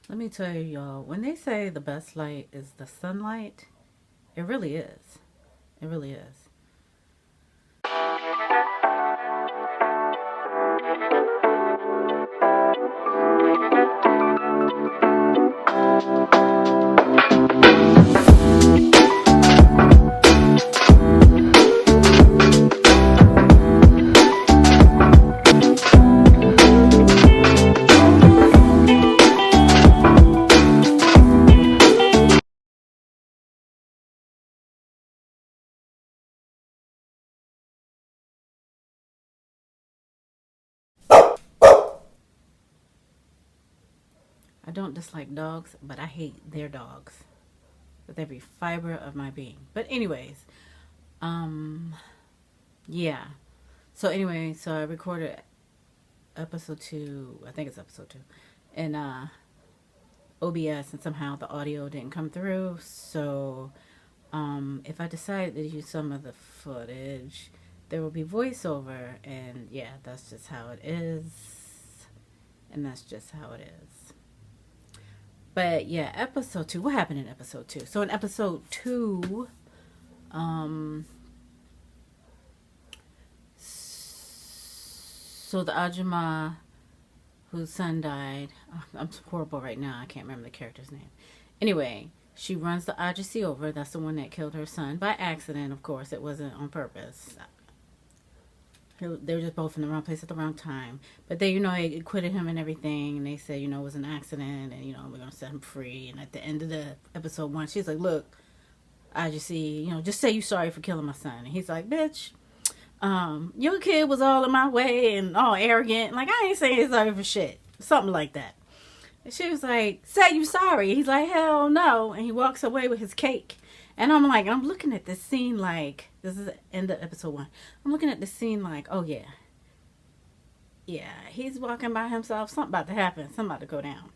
Let me tell you, y'all, when they say the best light is the sunlight, it really is. It really is. I don't dislike dogs, but I hate their dogs with every fiber of my being. But anyways, um, yeah. So anyway, so I recorded episode two. I think it's episode two, and OBS, and somehow the audio didn't come through. So if I decide to use some of the footage, there will be voiceover, and yeah, that's just how it is, and that's just how it is. But yeah, episode two. What happened in episode two? So in episode two, um, so the Ajumma whose son died. Oh, I'm horrible right now. I can't remember the character's name. Anyway, she runs the Agency over. That's the one that killed her son by accident. Of course, it wasn't on purpose. They were just both in the wrong place at the wrong time. But they, they acquitted him and everything. And they said, it was an accident. And, we're going to set him free. And at the end of the episode one, she's like, look, I just see, just say you're sorry for killing my son. And he's like, bitch, your kid was all in my way and all arrogant. Like, I ain't saying sorry for shit. Something like that. And she was like, say you sorry. He's like, hell no. And he walks away with his cake. And I'm like, I'm looking at this scene like, this is the end of episode one. I'm looking at this scene like, oh yeah. Yeah, he's walking by himself. Something about to happen. Something about to go down.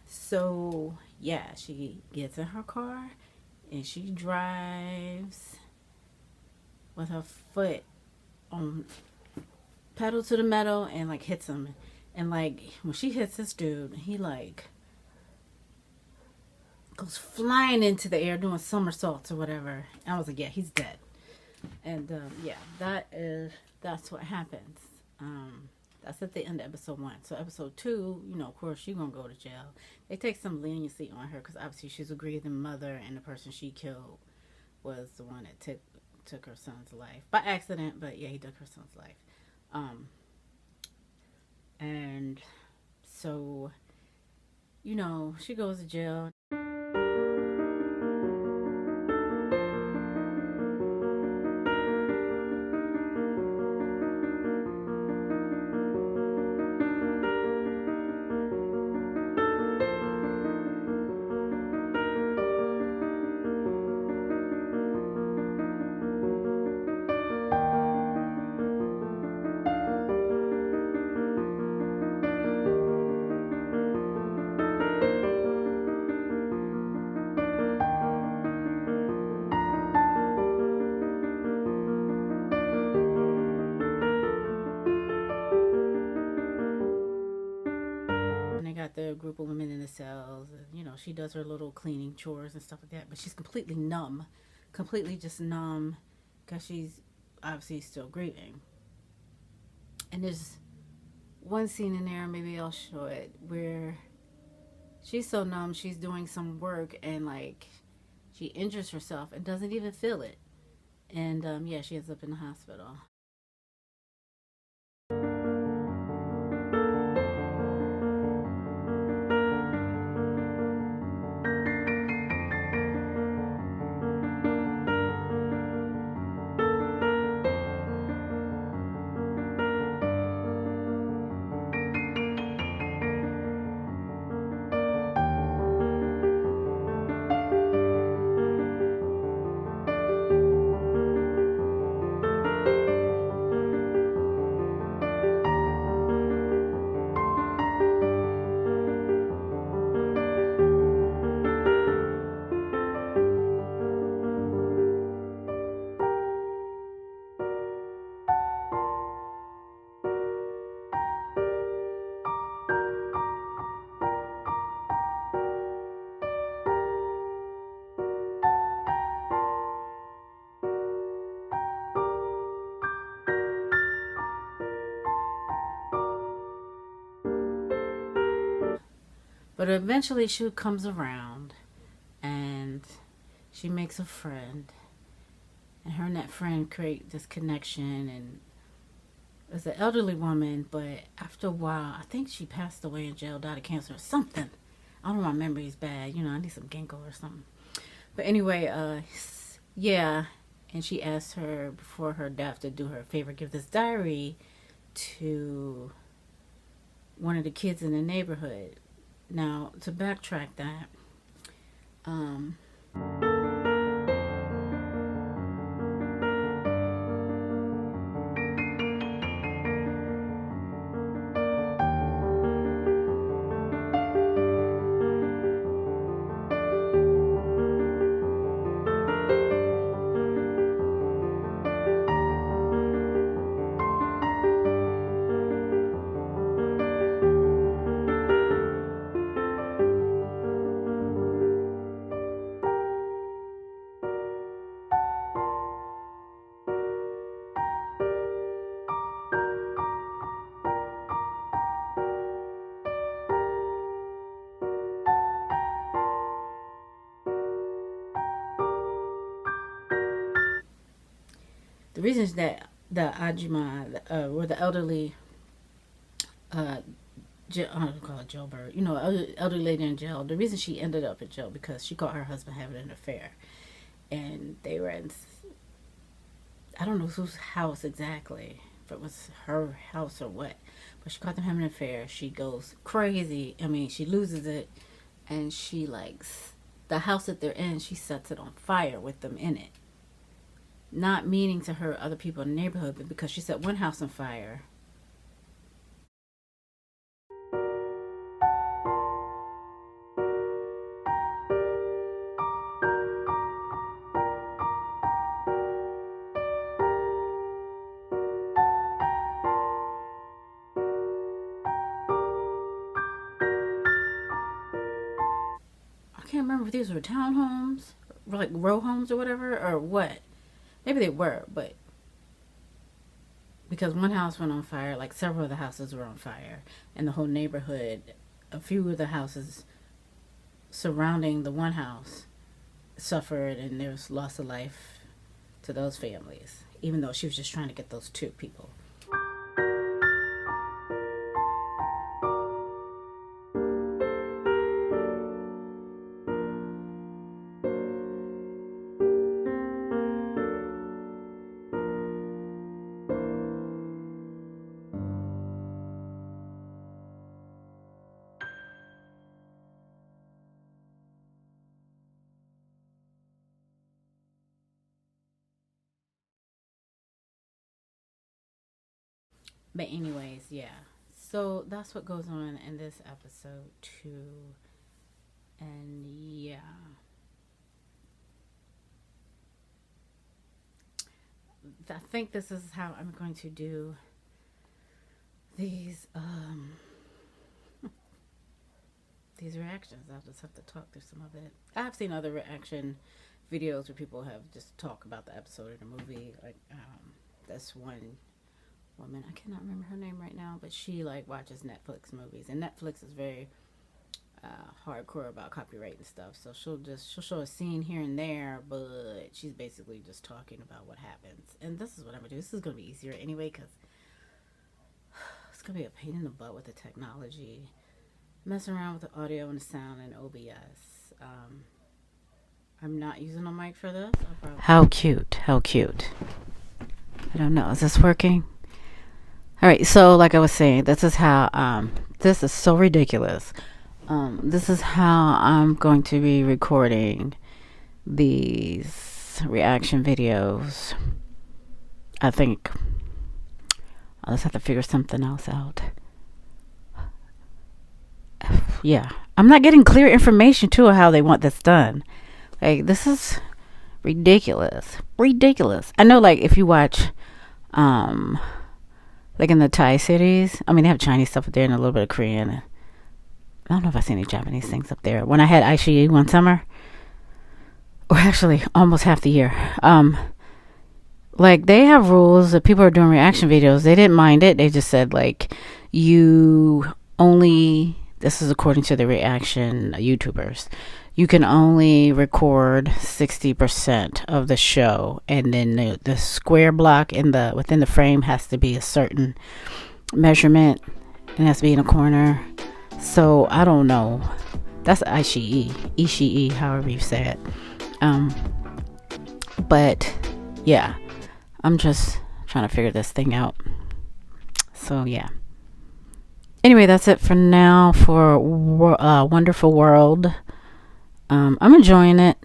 So, yeah, she gets in her car and she drives with her foot on pedal to the metal and like hits him. And like when she hits this dude, he like goes flying into the air doing somersaults or whatever. And I was like, yeah, he's dead. And yeah, that's what happens. That's at the end of episode one. So episode two, of course, she's gonna go to jail. They take some leniency on her because obviously she's a grieving mother, and the person she killed was the one that took her son's life by accident. But yeah, he took her son's life. Um, and so she goes to jail. And they got the group of women in the cells. And, she does her little cleaning chores and stuff like that. But she's completely numb, completely just numb, because she's obviously still grieving. And there's one scene in there, maybe I'll show it, where she's so numb, she's doing some work and like she injures herself and doesn't even feel it. And yeah, she ends up in the hospital. But eventually she comes around and she makes a friend. And her and that friend create this connection. And it's an elderly woman, but after a while, I think she passed away in jail, died of cancer or something. I don't know, my memory's bad. I need some ginkgo or something. But anyway, yeah. And she asked her before her death to do her a favor, give this diary to one of the kids in the neighborhood. Now, to backtrack that, the reason is that the Ajima, or the elderly, I don't call it jailbird, elderly lady in jail, the reason she ended up in jail because she caught her husband having an affair. And they were in, I don't know whose house exactly, if it was her house or what, but she caught them having an affair. She goes crazy. She loses it, and she likes the house that they're in, she sets it on fire with them in it. Not meaning to hurt other people in the neighborhood, but because she set one house on fire. I can't remember if these were townhomes, like row homes or whatever, or what. Maybe they were, but because one house went on fire, like several of the houses were on fire, and the whole neighborhood, a few of the houses surrounding the one house suffered, and there was loss of life to those families, even though she was just trying to get those two people. But anyways, yeah. So that's what goes on in this episode too. And yeah. I think this is how I'm going to do these these reactions. I'll just have to talk through some of it. I've seen other reaction videos where people have just talk about the episode of the movie. Like this one woman, I cannot remember her name right now, but she like watches Netflix movies, and Netflix is very hardcore about copyright and stuff. So she'll show a scene here and there, but she's basically just talking about what happens. And this is what I'm gonna do. This is gonna be easier anyway, because it's gonna be a pain in the butt with the technology, messing around with the audio and the sound and OBS. I'm not using a mic for this. How cute! How cute! I don't know. Is this working? All right, so like I was saying, this is how, this is so ridiculous. This is how I'm going to be recording these reaction videos. I think I'll just have to figure something else out. Yeah, I'm not getting clear information too of how they want this done. Like, this is ridiculous. Ridiculous. I know, like, if you watch, like in the Thai cities, they have Chinese stuff up there and a little bit of Korean. I don't know if I see any Japanese things up there. When I had Aishi one summer, or actually almost half the year, like they have rules that people are doing reaction videos. They didn't mind it. They just said like, you only This is according to the reaction YouTubers. You can only record 60% of the show, and then the square block within the frame has to be a certain measurement, and it has to be in a corner. So I don't know. That's Ishii, however you say it. But yeah, I'm just trying to figure this thing out. So yeah. Anyway, that's it for now for Wonderful World. I'm enjoying it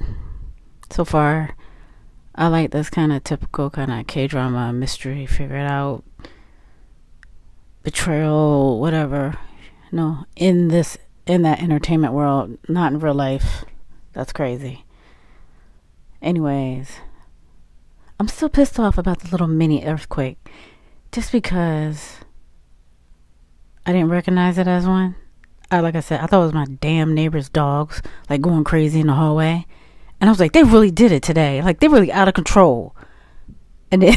so far. I like this kind of typical kind of K-drama mystery, figure it out, betrayal, whatever. No, in that entertainment world, not in real life. That's crazy. Anyways, I'm still pissed off about the little mini earthquake, just because I didn't recognize it as one. Like I said, I thought it was my damn neighbor's dogs, like, going crazy in the hallway. And I was like, they really did it today. Like, they're really out of control. And then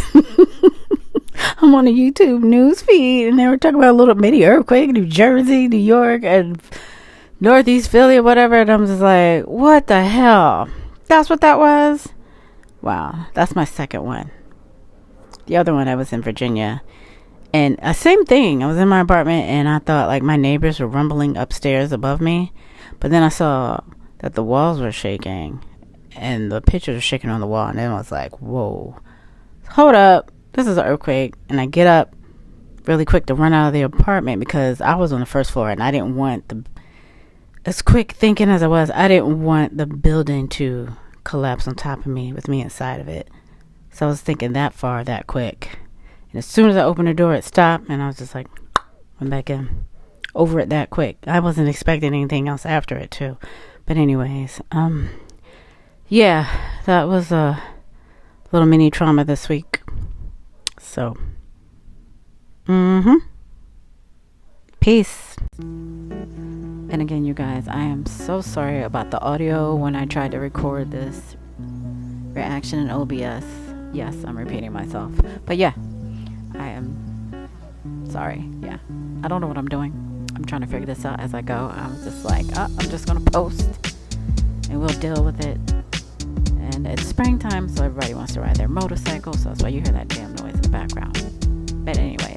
I'm on the YouTube news feed, and they were talking about a little mini earthquake in New Jersey, New York, and Northeast Philly or whatever. And I'm just like, what the hell? That's what that was? Wow. That's my second one. The other one, I was in Virginia. And same thing. I was in my apartment, and I thought, like, my neighbors were rumbling upstairs above me. But then I saw that the walls were shaking, and the pictures were shaking on the wall. And then I was like, whoa, hold up. This is an earthquake. And I get up really quick to run out of the apartment, because I was on the first floor, and I didn't want as quick thinking as I was, I didn't want the building to collapse on top of me with me inside of it. So I was thinking that far, that quick. And as soon as I opened the door, it stopped, and I was just like, went back in. Over it that quick. I wasn't expecting anything else after it, too. But anyways, yeah, that was a little mini trauma this week. So, peace. And again, you guys, I am so sorry about the audio when I tried to record this reaction in OBS. Yes, I'm repeating myself. But yeah, I am sorry. Yeah, I don't know what I'm doing. I'm trying to figure this out as I go. I was just like, I'm just going to post, and we'll deal with it. And it's springtime, so everybody wants to ride their motorcycle. So that's why you hear that damn noise in the background. But anyway.